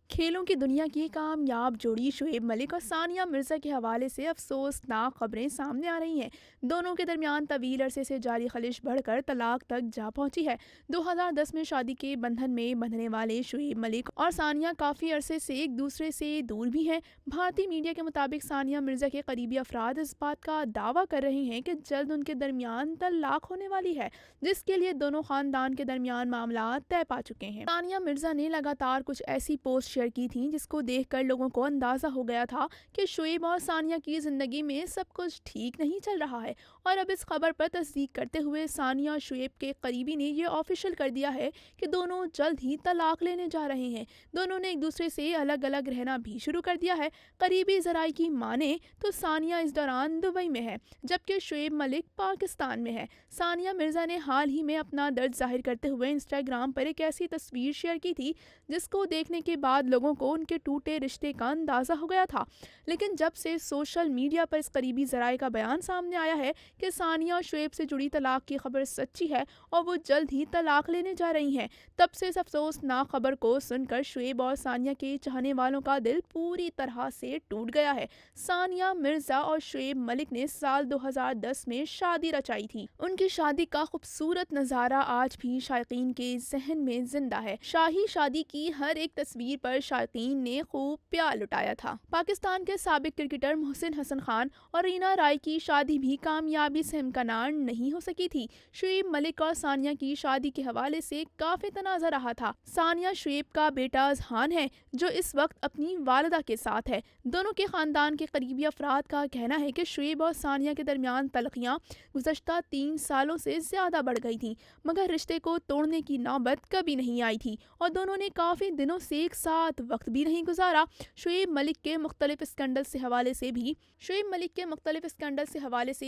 کھیلوں کی دنیا کی کامیاب جوڑی شعیب ملک اور ثانیہ مرزا کے حوالے سے افسوسناک خبریں سامنے آ رہی ہیں۔ دونوں کے درمیان طویل عرصے سے جاری خلش بڑھ کر طلاق تک جا پہنچی ہے۔ 2010 میں شادی کے بندھن میں بندھنے والے شعیب ملک اور ثانیہ کافی عرصے سے ایک دوسرے سے دور بھی ہیں۔ بھارتی میڈیا کے مطابق ثانیہ مرزا کے قریبی افراد اس بات کا دعویٰ کر رہے ہیں کہ جلد ان کے درمیان طلاق ہونے والی ہے، جس کے لیے دونوں خاندان کے درمیان معاملات طے پا چکے ہیں۔ ثانیہ مرزا نے لگاتار کچھ ایسی پوسٹ شیئر کی تھیں جس کو دیکھ کر لوگوں کو اندازہ ہو گیا تھا کہ شعیب اور ثانیہ کی زندگی میں سب کچھ ٹھیک نہیں چل رہا ہے، اور اب اس خبر پر تصدیق کرتے ہوئے ثانیہ اور شعیب کے قریبی نے یہ آفیشل کر دیا ہے کہ دونوں جلد ہی طلاق لینے جا رہے ہیں۔ دونوں نے ایک دوسرے سے الگ الگ رہنا بھی شروع کر دیا ہے۔ قریبی ذرائع کی مانیں تو ثانیہ اس دوران دبئی میں ہے، جبکہ شعیب ملک پاکستان میں ہے۔ ثانیہ مرزا نے حال ہی میں اپنا درد ظاہر کرتے ہوئے انسٹاگرام پر ایک ایسی تصویر شیئر کی تھی جس کو دیکھنے کے بعد لوگوں کو ان کے ٹوٹے رشتے کا اندازہ ہو گیا تھا، لیکن جب سے سوشل میڈیا پر اس قریبی ذرائع کا بیان سامنے آیا ہے کہ ثانیہ اور شعیب سے جڑی طلاق کی خبر سچی ہے اور وہ جلد ہی طلاق لینے جا رہی ہیں، تب سے اس افسوسناک خبر کو سن کر شعیب اور ثانیہ کے چاہنے والوں کا دل پوری طرح سے ٹوٹ گیا ہے۔ ثانیہ مرزا اور شعیب ملک نے سال 2010 میں شادی رچائی تھی۔ ان کی شادی کا خوبصورت نظارہ آج بھی شائقین کے ذہن میں زندہ ہے۔ شاہی شادی کی ہر ایک تصویر پر شائقین نے خوب پیار لٹایا تھا۔ پاکستان کے سابق کرکٹر محسن حسن خان اور رینا رائے کی شادی بھی کامیابی سے امکنار نہیں ہو سکی تھی۔ شعیب ملک اور ثانیہ کی شادی کے حوالے سے کافی تنازع رہا تھا۔ ثانیہ شعیب کا بیٹا اذہان ہے جو اس وقت اپنی والدہ کے ساتھ ہے۔ دونوں کے خاندان کے قریبی افراد کا کہنا ہے کہ شعیب اور ثانیہ کے درمیان تلخیاں گزشتہ 3 سالوں سے زیادہ بڑھ گئی تھیں، مگر رشتے کو توڑنے کی نوبت کبھی نہیں آئی تھی اور دونوں نے کافی دنوں سے ایک ساتھ وقت بھی نہیں گزارا۔ شعیب ملک کے مختلف اسکینڈل سے حوالے سے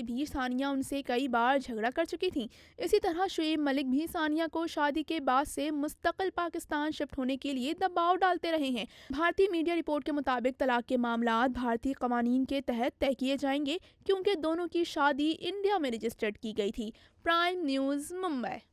بھی ثانیہ ان سے کئی بار جھگڑا کر چکی تھیں۔ اسی طرح شعیب ملک بھی ثانیہ کو شادی کے بعد سے مستقل پاکستان شفٹ ہونے کے لیے دباؤ ڈالتے رہے ہیں۔ بھارتی میڈیا رپورٹ کے مطابق طلاق کے معاملات بھارتی قوانین کے تحت طے کیے جائیں گے، کیونکہ دونوں کی شادی انڈیا میں رجسٹرڈ کی گئی تھی۔ Prime news, Mumbai.